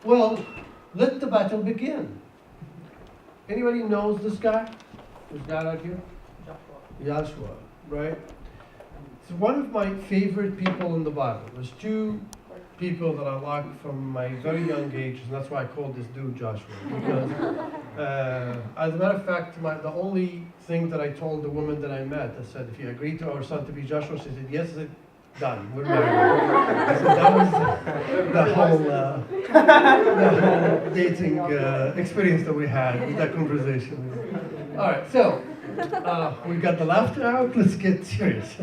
Well, let the battle begin. Anybody knows this guy? This guy right here? Joshua, right? It's one of my favorite people in the Bible. There's two people that I like from my very young age, and that's why I called this dude Joshua. Because, as a matter of fact, the only thing that I told the woman that I met, I said, if you agree to our son to be Joshua, she said, yes. I said, done, we're married. So that was the whole dating experience that we had with that conversation. All right, so we got the laughter out, let's get serious.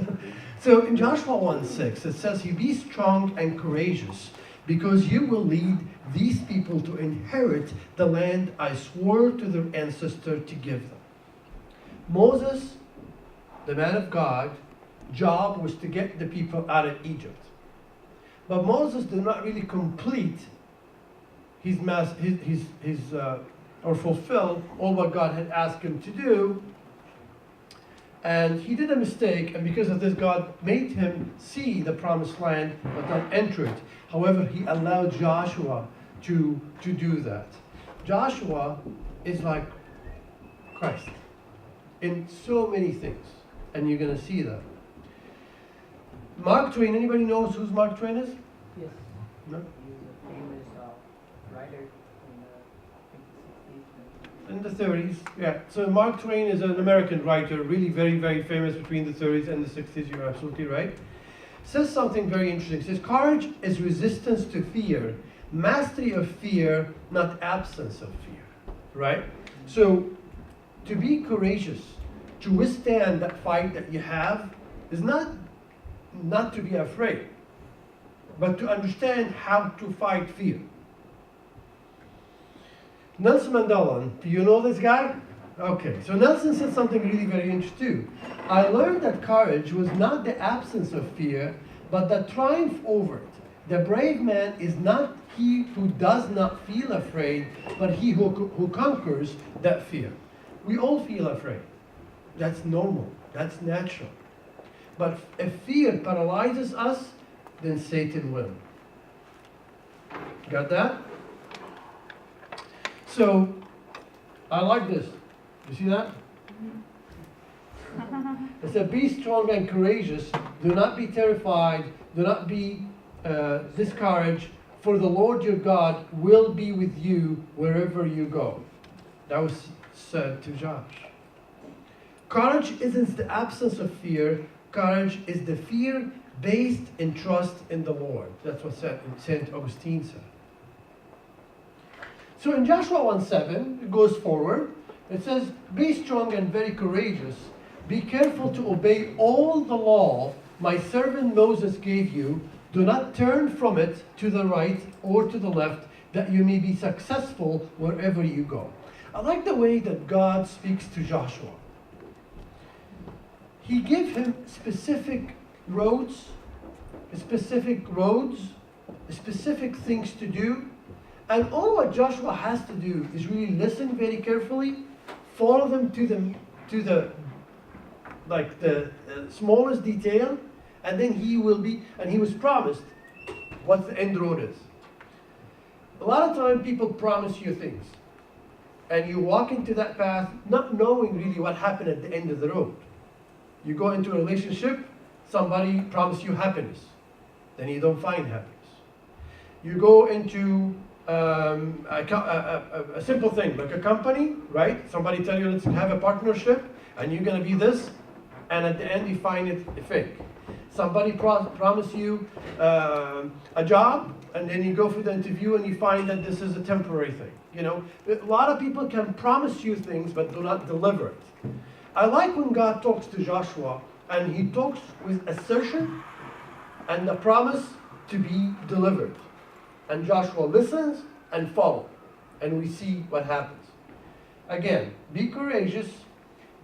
So in Joshua 1:6, it says, you be strong and courageous, because you will lead these people to inherit the land I swore to their ancestor to give them. Moses, the man of God, job was to get the people out of Egypt. But Moses did not really complete or fulfill all what God had asked him to do. And he did a mistake, and because of this, God made him see the promised land, but not enter it. However, he allowed Joshua to do that. Joshua is like Christ in so many things, and you're going to see that. Mark Twain, anybody knows who Mark Twain is? Yes. No? He's a famous writer In the 30s, yeah. So Mark Twain is an American writer, really very, very famous between the 30s and the 60s, you're absolutely right. Says something very interesting. It says, courage is resistance to fear, mastery of fear, not absence of fear, right? So to be courageous, to withstand that fight that you have, is not to be afraid, but to understand how to fight fear. Nelson Mandela, do you know this guy? Okay, so Nelson said something really very interesting too. I learned that courage was not the absence of fear, but the triumph over it. The brave man is not he who does not feel afraid, but he who conquers that fear. We all feel afraid. That's normal. That's natural. But if fear paralyzes us, then Satan will. Got that? So, I like this. You see that? It said, be strong and courageous. Do not be terrified. Do not be discouraged. For the Lord your God will be with you wherever you go. That was said to Josh. Courage isn't the absence of fear. Courage is the fear based in trust in the Lord. That's what St. Augustine said. So in Joshua 1:7, it goes forward. It says, be strong and very courageous. Be careful to obey all the law my servant Moses gave you. Do not turn from it to the right or to the left, that you may be successful wherever you go. I like the way that God speaks to Joshua. He gave him specific roads, specific things to do. And all what Joshua has to do is really listen very carefully, follow them to the smallest detail, and then he was promised what the end road is. A lot of time people promise you things, and you walk into that path not knowing really what happened at the end of the road. You go into a relationship, somebody promised you happiness, then you don't find happiness. You go into a simple thing, like a company, right? Somebody tell you, let's have a partnership, and you're going to be this, and at the end you find it fake. Somebody promise you a job, and then you go for the interview and you find that this is a temporary thing. You know, a lot of people can promise you things but do not deliver it. I like when God talks to Joshua, and he talks with assertion and the promise to be delivered. And Joshua listens and follows, and we see what happens. Again, be courageous,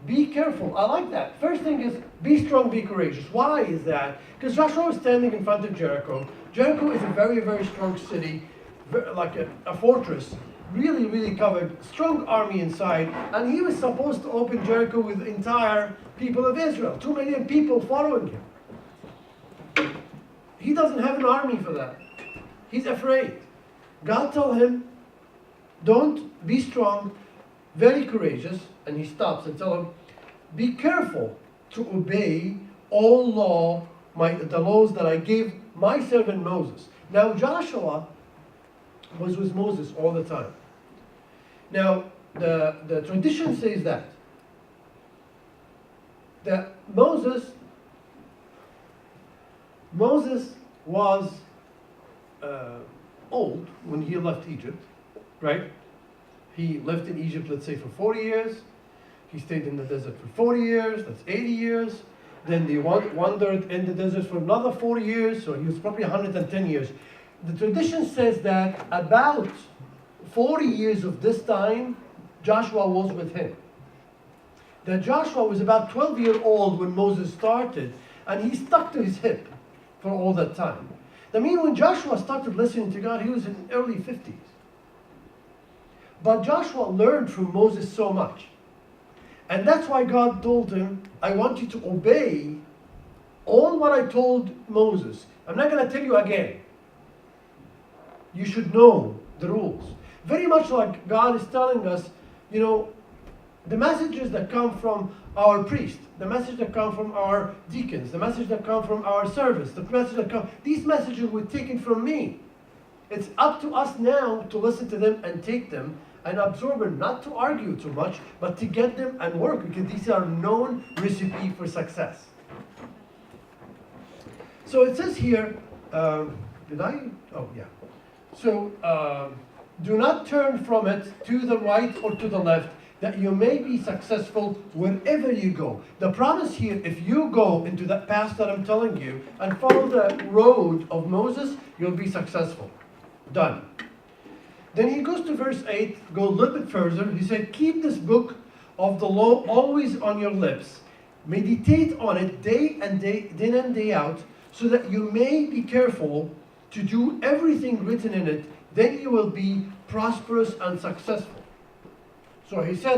be careful. I like that. First thing is, be strong, be courageous. Why is that? Because Joshua was standing in front of Jericho. Jericho is a very, very strong city, like a fortress, really, really covered, strong army inside, and he was supposed to open Jericho with the entire people of Israel, 2 million people following him. He doesn't have an army for that. He's afraid. God told him, don't be strong, very courageous, and he stops and tell him, be careful to obey all the laws that I gave my servant Moses. Now Joshua was with Moses all the time. Now the tradition says that Moses was old when he left Egypt, right? He lived in Egypt, let's say, for 40 years. He stayed in the desert for 40 years, that's 80 years. Then they wandered in the desert for another 40 years, so he was probably 110 years. The tradition says that about 40 years of this time, Joshua was with him. That Joshua was about 12 years old when Moses started, and he stuck to his hip for all that time. I mean, when Joshua started listening to God, he was in early 50s. But Joshua learned from Moses so much. And that's why God told him, I want you to obey all what I told Moses. I'm not going to tell you again. You should know the rules. Very much like God is telling us, you know, the messages that come from our priest, the message that come from our deacons, the message that come from our service, the message that come, these messages were taken from me. It's up to us now to listen to them and take them and absorb them, not to argue too much, but to get them and work, because these are known recipe for success. So it says here, did I? Oh, yeah. So, do not turn from it to the right or to the left, that you may be successful wherever you go. The promise here, if you go into that path that I'm telling you and follow the road of Moses, you'll be successful. Done. Then he goes to verse 8, go a little bit further. He said, keep this book of the law always on your lips. Meditate on it day and day out, so that you may be careful to do everything written in it. Then you will be prosperous and successful. So he said,